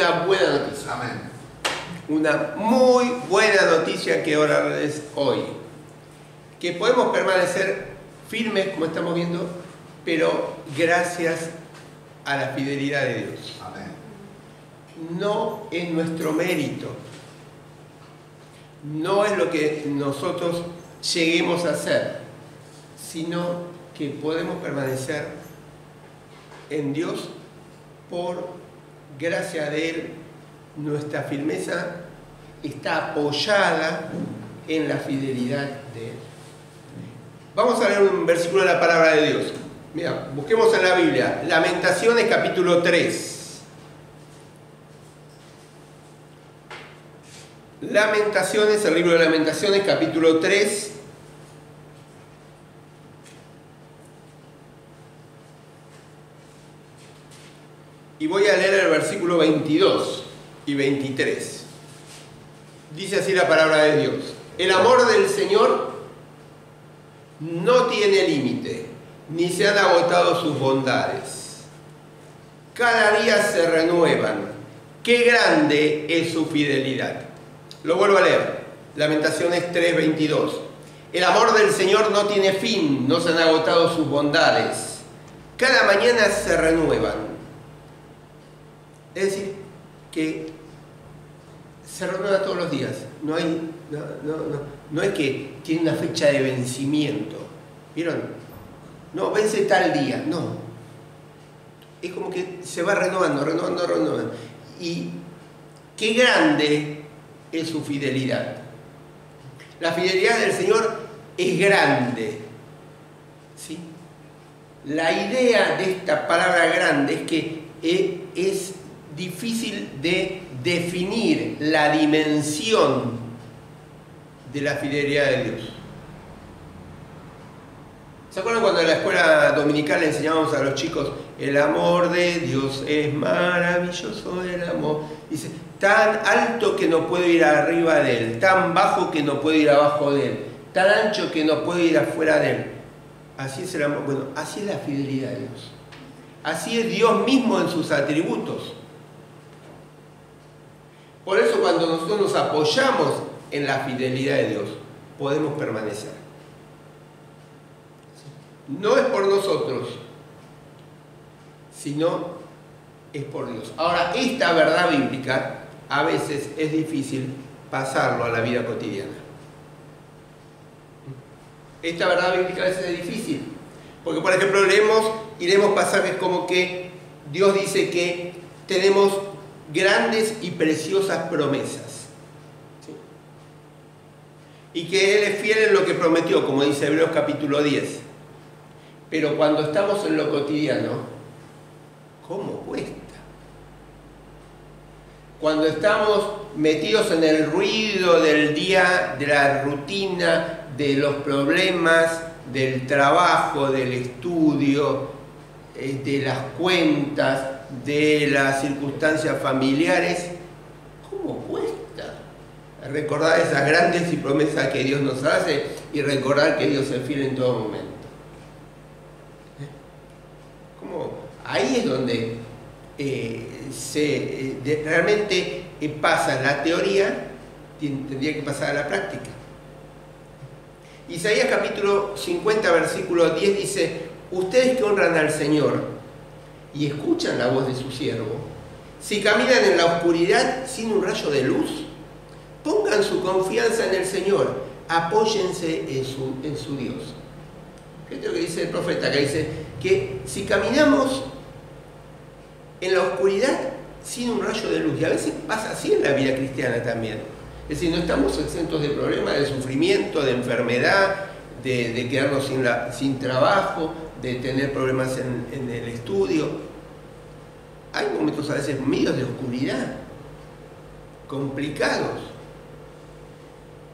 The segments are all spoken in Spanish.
una buena noticia. Amén. Una muy buena noticia que orarles hoy. Que podemos permanecer firmes, como estamos viendo, pero gracias a la fidelidad de Dios. Amén. No es nuestro mérito. No es lo que nosotros lleguemos a hacer, sino que podemos permanecer en Dios por gracia de Él. Nuestra firmeza está apoyada en la fidelidad de Él. Vamos a leer un versículo de la palabra de Dios. Mira, busquemos en la Biblia, Lamentaciones capítulo 3. Lamentaciones, el libro de Lamentaciones capítulo 3. Y voy a leer el versículo 22 y 23. Dice así la palabra de Dios. El amor del Señor no tiene límite, ni se han agotado sus bondades. Cada día se renuevan. ¡Qué grande es su fidelidad! Lo vuelvo a leer. Lamentaciones 3:22. El amor del Señor no tiene fin, no se han agotado sus bondades. Cada mañana se renuevan. Es decir, que se renueva todos los días. No es que tiene una fecha de vencimiento. ¿Vieron? No, vence tal día. No. Es como que se va renovando. Y qué grande es su fidelidad. La fidelidad del Señor es grande. ¿Sí? La idea de esta palabra grande es que es difícil de definir la dimensión de la fidelidad de Dios. ¿Se acuerdan cuando en la escuela dominical le enseñábamos a los chicos el amor de Dios es maravilloso, el amor? Dice, tan alto que no puedo ir arriba de él, tan bajo que no puedo ir abajo de él, tan ancho que no puedo ir afuera de él. Así es el amor. Bueno, así es la fidelidad de Dios. Así es Dios mismo en sus atributos. Por eso cuando nosotros nos apoyamos en la fidelidad de Dios, podemos permanecer. No es por nosotros, sino es por Dios. Ahora, esta verdad bíblica a veces es difícil pasarlo a la vida cotidiana. Esta verdad bíblica a veces es difícil. Porque, por ejemplo, leemos pasajes como que Dios dice que tenemos grandes y preciosas promesas. ¿Sí? Y que Él es fiel en lo que prometió, como dice Hebreos capítulo 10. Pero cuando estamos en lo cotidiano, ¿cómo cuesta? Cuando estamos metidos en el ruido del día, de la rutina, de los problemas, del trabajo, del estudio, de las cuentas, de las circunstancias familiares, ¿cómo cuesta? Recordar esas grandes y promesas que Dios nos hace y recordar que Dios es fiel en todo momento. Ahí es donde realmente pasa la teoría, tendría que pasar a la práctica. Isaías capítulo 50, versículo 10 dice: ustedes que honran al Señor y escuchan la voz de su siervo, si caminan en la oscuridad sin un rayo de luz, pongan su confianza en el Señor, apóyense en su Dios. Esto es lo que dice el profeta, que dice que si caminamos en la oscuridad sin un rayo de luz, y a veces pasa así en la vida cristiana también, es decir, no estamos exentos de problemas, de sufrimiento, de enfermedad, de quedarnos sin trabajo, de tener problemas en el estudio. Hay momentos a veces medios de oscuridad, complicados,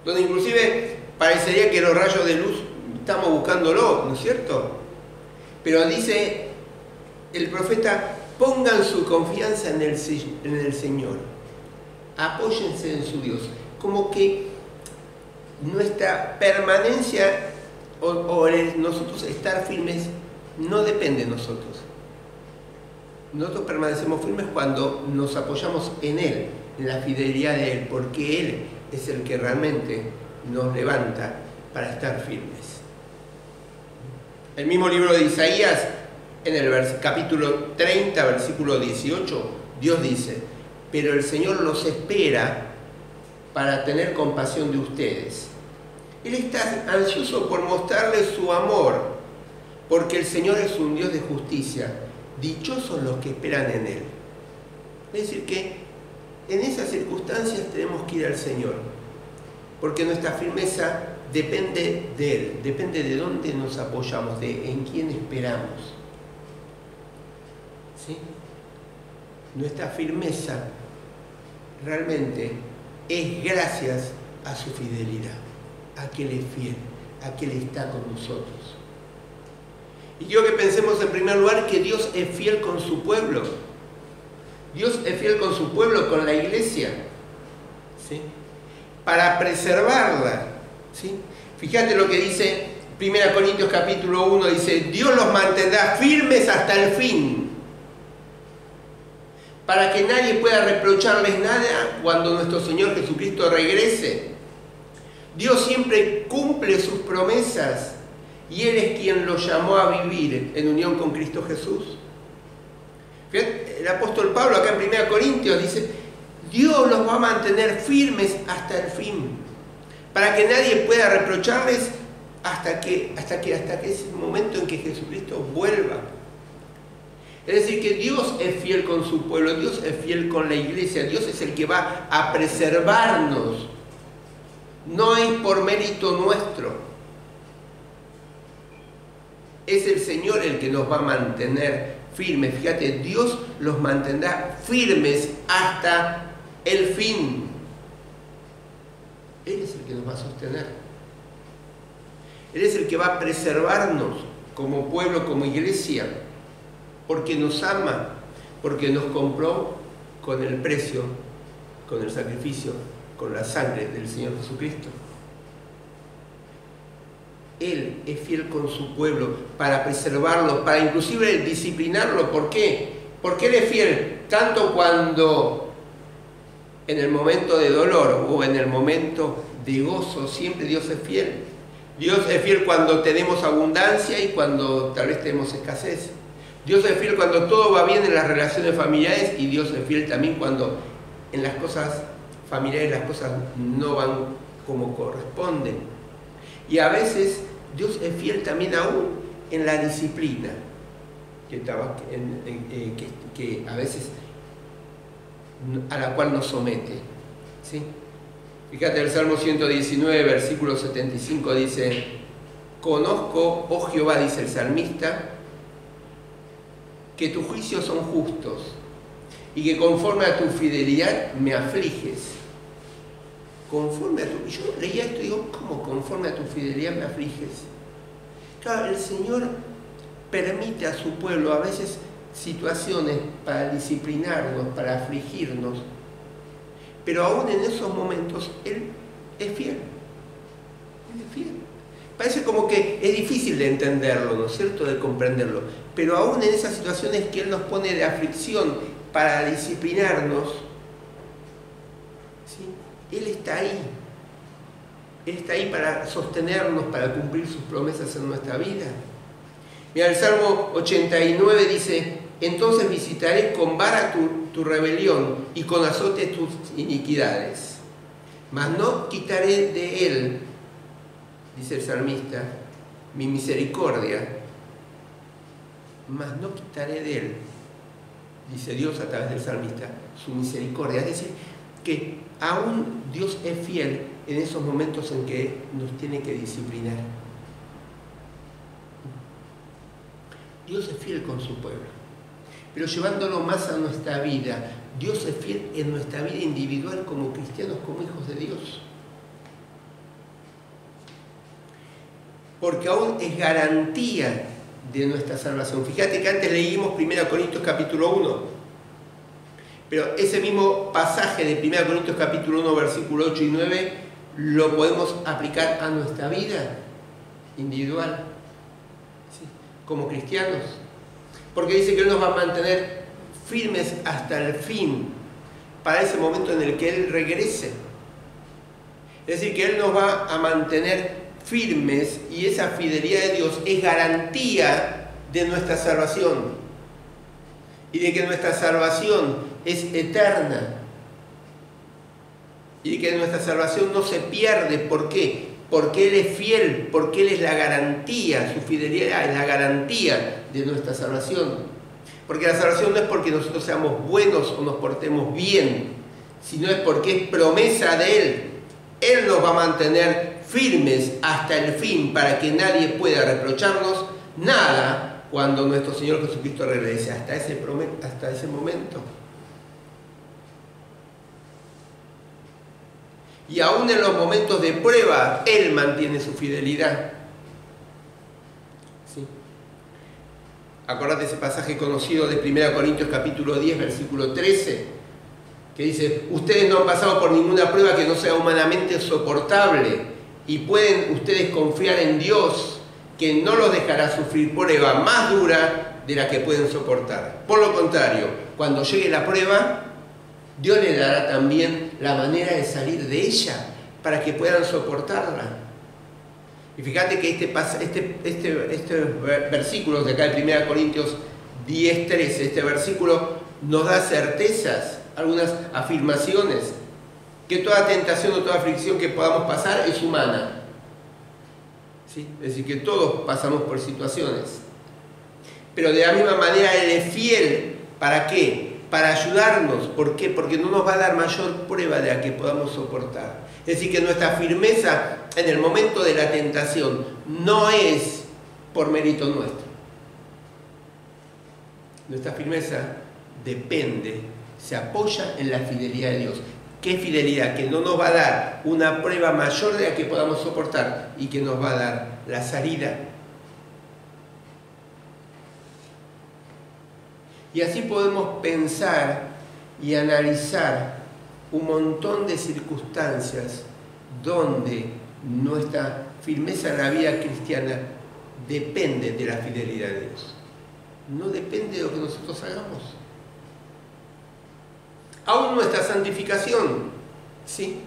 donde inclusive parecería que los rayos de luz estamos buscándolo, ¿no es cierto? Pero dice el profeta: pongan su confianza en el Señor, apóyense en su Dios. Como que nuestra permanencia o nosotros estar firmes no depende de nosotros. Nosotros permanecemos firmes cuando nos apoyamos en Él, en la fidelidad de Él, porque Él es el que realmente nos levanta para estar firmes. El mismo libro de Isaías, en el capítulo 30, versículo 18, Dios dice: pero el Señor los espera para tener compasión de ustedes. Él está ansioso por mostrarles su amor, porque el Señor es un Dios de justicia. Dichosos los que esperan en Él. Es decir, que en esas circunstancias tenemos que ir al Señor, porque nuestra firmeza depende de Él, depende de dónde nos apoyamos, de en quién esperamos. ¿Sí? Nuestra firmeza realmente es gracias a su fidelidad, a que Él es fiel, a que Él está con nosotros. Y quiero que pensemos en primer lugar que Dios es fiel con su pueblo. Dios es fiel con su pueblo, con la iglesia, ¿sí? Para preservarla, ¿sí? Fíjate lo que dice 1 Corintios capítulo 1, dice: Dios los mantendrá firmes hasta el fin, para que nadie pueda reprocharles nada cuando nuestro Señor Jesucristo regrese. Dios siempre cumple sus promesas y Él es quien los llamó a vivir en unión con Cristo Jesús. Fíjate, el apóstol Pablo acá en 1 Corintios dice: Dios los va a mantener firmes hasta el fin, para que nadie pueda reprocharles hasta que es el momento en que Jesucristo vuelva. Es decir, que Dios es fiel con su pueblo, Dios es fiel con la iglesia, Dios es el que va a preservarnos. No es por mérito nuestro. Es el Señor el que nos va a mantener firmes. Fíjate, Dios los mantendrá firmes hasta el fin. Él es el que nos va a sostener. Él es el que va a preservarnos como pueblo, como iglesia, porque nos ama, porque nos compró con el precio, con el sacrificio, con la sangre del Señor Jesucristo. Él es fiel con su pueblo para preservarlo, para inclusive disciplinarlo. ¿Por qué? Porque Él es fiel tanto cuando en el momento de dolor o en el momento de gozo. Siempre Dios es fiel. Dios es fiel cuando tenemos abundancia y cuando tal vez tenemos escasez. Dios es fiel cuando todo va bien en las relaciones familiares, y Dios es fiel también cuando en las cosas familiares las cosas no van como corresponden. Y a veces Dios es fiel también aún en la disciplina, que a veces a la cual nos somete, ¿sí? Fíjate, el Salmo 119, versículo 75 dice: conozco, oh Jehová, dice el salmista, que tus juicios son justos y que conforme a tu fidelidad me afliges. Conforme a tu... Yo leía esto y digo: ¿cómo conforme a tu fidelidad me afliges? Claro, el Señor permite a su pueblo a veces situaciones para disciplinarnos, para afligirnos, pero aún en esos momentos Él es fiel. Él es fiel. Parece como que es difícil de entenderlo, ¿no es cierto?, de comprenderlo, pero aún en esas situaciones que Él nos pone de aflicción para disciplinarnos, ¿sí?, Él está ahí. Él está ahí para sostenernos, para cumplir sus promesas en nuestra vida. Mira, el Salmo 89 dice: entonces visitaré con vara tu rebelión y con azote tus iniquidades, mas no quitaré de él, dice el salmista, mi misericordia, mas no quitaré de él, dice Dios a través del salmista, su misericordia. Es decir, que aún Dios es fiel en esos momentos en que nos tiene que disciplinar. Dios es fiel con su pueblo, pero llevándolo más a nuestra vida, Dios es fiel en nuestra vida individual como cristianos, como hijos de Dios. Porque aún es garantía de nuestra salvación. Fíjate que antes leímos 1 Corintios capítulo 1, pero ese mismo pasaje de 1 Corintios capítulo 1, versículo 8 y 9, lo podemos aplicar a nuestra vida individual, ¿sí?, como cristianos. Porque dice que Él nos va a mantener firmes hasta el fin, para ese momento en el que Él regrese. Es decir, que Él nos va a mantener firmes, y esa fidelidad de Dios es garantía de nuestra salvación y de que nuestra salvación es eterna y de que nuestra salvación no se pierde. ¿Por qué? Porque Él es fiel, porque Él es la garantía, su fidelidad es la garantía de nuestra salvación. Porque la salvación no es porque nosotros seamos buenos o nos portemos bien, sino es porque es promesa de Él. Él nos va a mantener firmes hasta el fin para que nadie pueda reprocharnos nada cuando nuestro Señor Jesucristo regrese, hasta ese momento. Y aún en los momentos de prueba, Él mantiene su fidelidad. ¿Sí? Acordate ese pasaje conocido de 1 Corintios capítulo 10, versículo 13, que dice: ustedes no han pasado por ninguna prueba que no sea humanamente soportable, y pueden ustedes confiar en Dios, que no los dejará sufrir prueba más dura de la que pueden soportar. Por lo contrario, cuando llegue la prueba, Dios les dará también la manera de salir de ella, para que puedan soportarla. Y fíjate que este versículo de acá de 1 Corintios 10, 13, este versículo nos da certezas, algunas afirmaciones, que toda tentación o toda aflicción que podamos pasar es humana. ¿Sí? Es decir, que todos pasamos por situaciones. Pero de la misma manera Él es fiel. ¿Para qué? Para ayudarnos. ¿Por qué? Porque no nos va a dar mayor prueba de la que podamos soportar. Es decir, que nuestra firmeza en el momento de la tentación no es por mérito nuestro. Nuestra firmeza depende, se apoya en la fidelidad de Dios. ¿Qué fidelidad? Que no nos va a dar una prueba mayor de la que podamos soportar y que nos va a dar la salida. Y así podemos pensar y analizar un montón de circunstancias donde nuestra firmeza en la vida cristiana depende de la fidelidad de Dios. No depende de lo que nosotros hagamos. Aún nuestra santificación, ¿sí?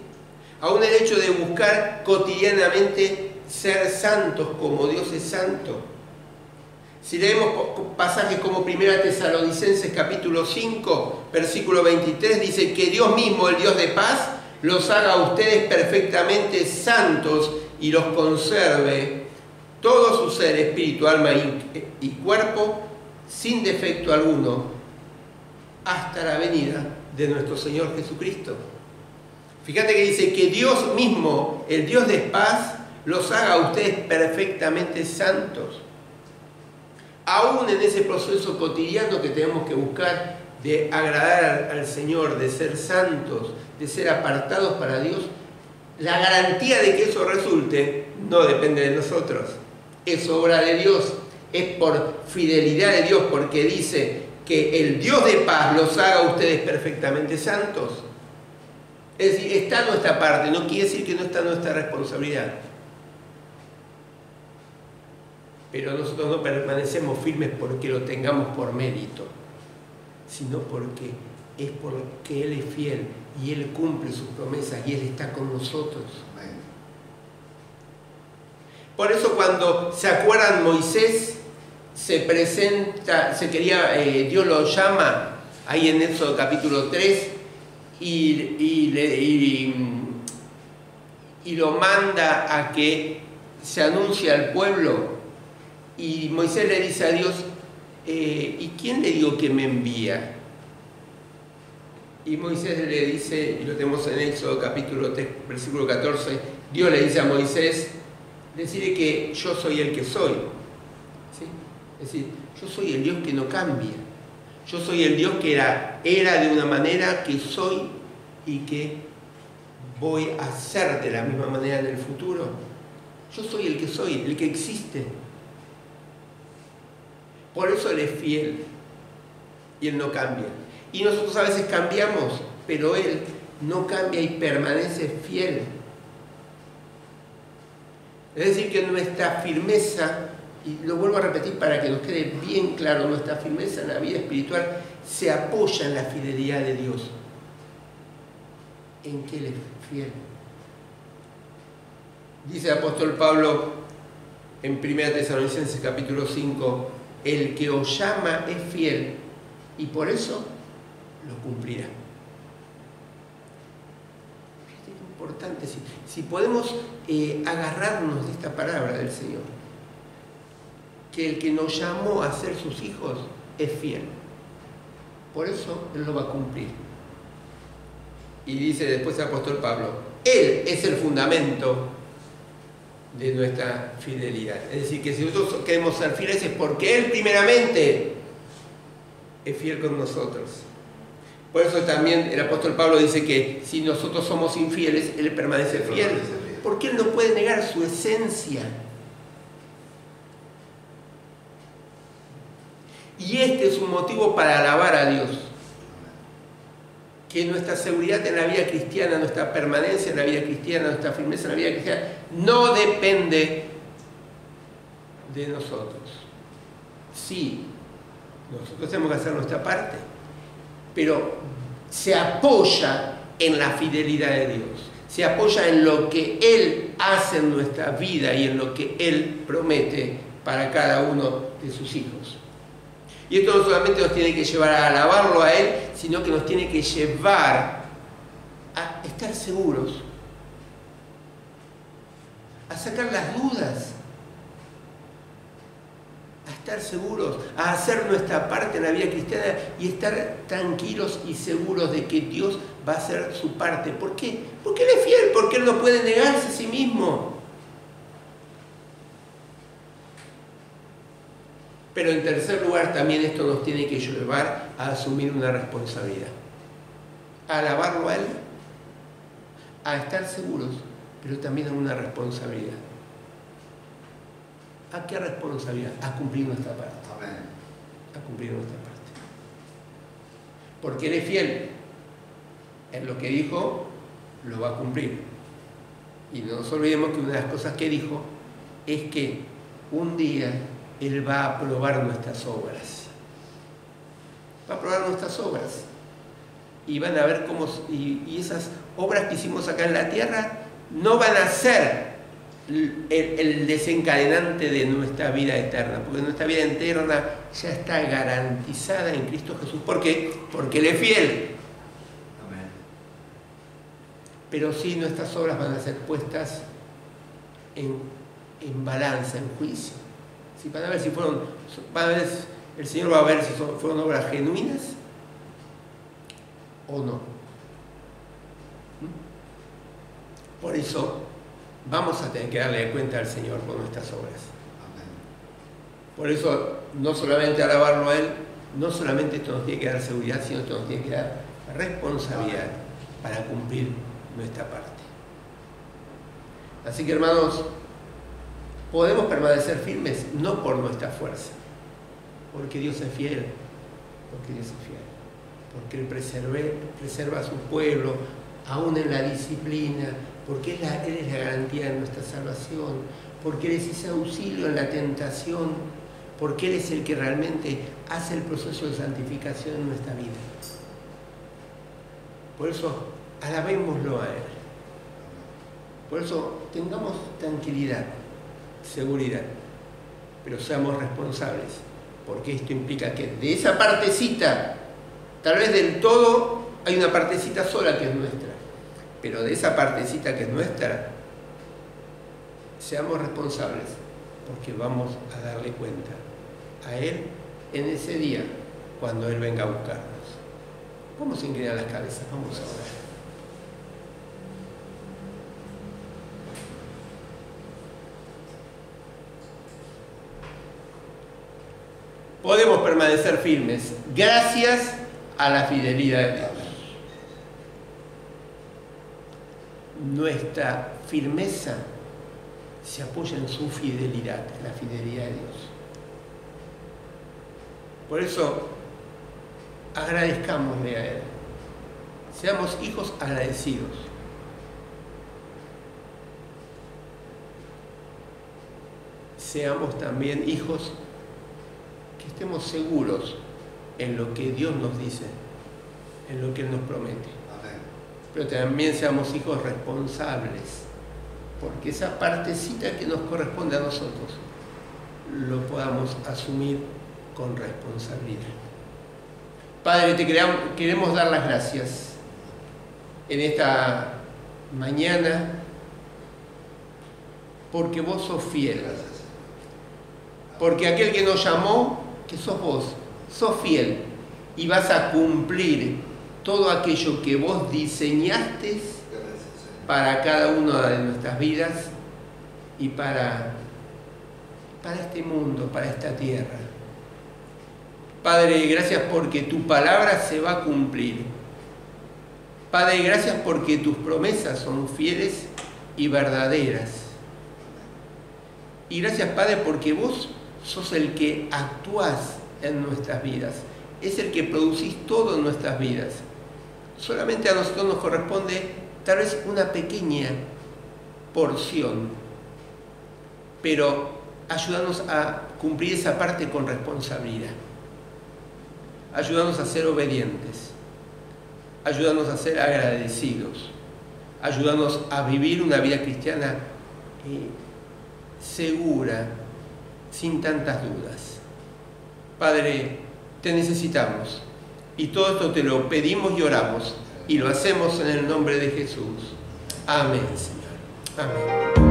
Aún el hecho de buscar cotidianamente ser santos como Dios es santo. Si leemos pasajes como 1 Tesalonicenses capítulo 5, versículo 23, dice que Dios mismo, el Dios de paz, los haga a ustedes perfectamente santos y los conserve todo su ser, espíritu, alma y cuerpo, sin defecto alguno, hasta la venida de nuestro Señor Jesucristo. Fíjate que dice que Dios mismo, el Dios de paz, los haga a ustedes perfectamente santos. Aún en ese proceso cotidiano que tenemos que buscar de agradar al Señor, de ser santos, de ser apartados para Dios, la garantía de que eso resulte no depende de nosotros, es obra de Dios, es por fidelidad de Dios, porque dice que el Dios de paz los haga a ustedes perfectamente santos. Es decir, está nuestra parte, no quiere decir que no está nuestra responsabilidad. Pero nosotros no permanecemos firmes porque lo tengamos por mérito, sino porque es porque Él es fiel y Él cumple sus promesas y Él está con nosotros. Por eso cuando se acuerdan, Moisés se presenta, Dios lo llama ahí en Éxodo capítulo 3 y lo manda a que se anuncie al pueblo. Y Moisés le dice a Dios: ¿y quién le digo que me envía? Y Moisés le dice, y lo tenemos en Éxodo capítulo 3, versículo 14, Dios le dice a Moisés: decirle que yo soy el que soy. ¿Sí? Es decir, yo soy el Dios que no cambia. Yo soy el Dios que era de una manera, que soy y que voy a ser de la misma manera en el futuro. Yo soy el que soy, el que existe. Por eso Él es fiel y Él no cambia. Y nosotros a veces cambiamos, pero Él no cambia y permanece fiel. Es decir, que nuestra firmeza y lo vuelvo a repetir para que nos quede bien claro, nuestra firmeza en la vida espiritual se apoya en la fidelidad de Dios. ¿En qué Él es fiel? Dice el apóstol Pablo en 1 Tesalonicenses capítulo 5, el que os llama es fiel y por eso lo cumplirá. Fíjate qué importante, si podemos agarrarnos de esta palabra del Señor, que el que nos llamó a ser sus hijos es fiel. Por eso Él lo va a cumplir. Y dice después el apóstol Pablo, Él es el fundamento de nuestra fidelidad. Es decir, que si nosotros queremos ser fieles es porque Él primeramente es fiel con nosotros. Por eso también el apóstol Pablo dice que si nosotros somos infieles, Él permanece fiel. Porque Él no puede negar su esencia. Y este es un motivo para alabar a Dios. Que nuestra seguridad en la vida cristiana, nuestra permanencia en la vida cristiana, nuestra firmeza en la vida cristiana, no depende de nosotros. Sí, nosotros tenemos que hacer nuestra parte, pero se apoya en la fidelidad de Dios, se apoya en lo que Él hace en nuestra vida y en lo que Él promete para cada uno de sus hijos. Y esto no solamente nos tiene que llevar a alabarlo a Él, sino que nos tiene que llevar a estar seguros, a sacar las dudas, a estar seguros, a hacer nuestra parte en la vida cristiana y estar tranquilos y seguros de que Dios va a hacer su parte. ¿Por qué? Porque Él es fiel, porque Él no puede negarse a sí mismo. Pero en tercer lugar también esto nos tiene que llevar a asumir una responsabilidad. A alabarlo a Él, a estar seguros, pero también a una responsabilidad. ¿A qué responsabilidad? A cumplir nuestra parte. Amén. A cumplir nuestra parte. Porque Él es fiel. En lo que dijo, lo va a cumplir. Y no nos olvidemos que una de las cosas que dijo es que un día Él va a aprobar nuestras obras. Va a aprobar nuestras obras. Y van a ver cómo... Y esas obras que hicimos acá en la tierra no van a ser el desencadenante de nuestra vida eterna. Porque nuestra vida eterna ya está garantizada en Cristo Jesús. ¿Por qué? Porque Él es fiel. Amén. Pero sí, nuestras obras van a ser puestas en balanza, en juicio. Sí, van a ver si fueron, el Señor va a ver si fueron obras genuinas o no. Por eso vamos a tener que darle cuenta al Señor por nuestras obras. Por eso no solamente alabarlo a Él, no solamente esto nos tiene que dar seguridad, sino esto nos tiene que dar responsabilidad para cumplir nuestra parte. Así que, hermanos, podemos permanecer firmes no por nuestra fuerza, porque Dios es fiel, porque Él preserva a su pueblo, aún en la disciplina, porque Él es la garantía de nuestra salvación, porque Él es ese auxilio en la tentación, porque Él es el que realmente hace el proceso de santificación en nuestra vida. Por eso, alabémoslo a Él. Por eso, tengamos tranquilidad, seguridad, pero seamos responsables, porque esto implica que de esa partecita, tal vez del todo, hay una partecita sola que es nuestra, pero de esa partecita que es nuestra, seamos responsables, porque vamos a darle cuenta a Él en ese día, cuando Él venga a buscarnos. Vamos a inclinar las cabezas, vamos a orar. Podemos permanecer firmes gracias a la fidelidad de Dios. Nuestra firmeza se apoya en su fidelidad, en la fidelidad de Dios. Por eso, agradezcámosle a Él. Seamos hijos agradecidos. seamos también hijos que estemos seguros en lo que Dios nos dice, en lo que Él nos promete. Pero también seamos hijos responsables, porque esa partecita que nos corresponde a nosotros lo podamos asumir con responsabilidad. Padre, te queremos dar las gracias en esta mañana, porque vos sos fiel, porque aquel que nos llamó, que sos vos, sos fiel y vas a cumplir todo aquello que vos diseñaste para cada una de nuestras vidas y para este mundo, para esta tierra. Padre, gracias porque tu palabra se va a cumplir. Padre, gracias porque tus promesas son fieles y verdaderas. Y gracias, Padre, porque vos sos el que actuás en nuestras vidas. Es el que producís todo en nuestras vidas. Solamente a nosotros nos corresponde tal vez una pequeña porción, pero ayúdanos a cumplir esa parte con responsabilidad. Ayúdanos a ser obedientes. Ayúdanos a ser agradecidos. Ayúdanos a vivir una vida cristiana segura, sin tantas dudas. Padre, te necesitamos. Y todo esto te lo pedimos y oramos. Y lo hacemos en el nombre de Jesús. Amén, Señor. Amén.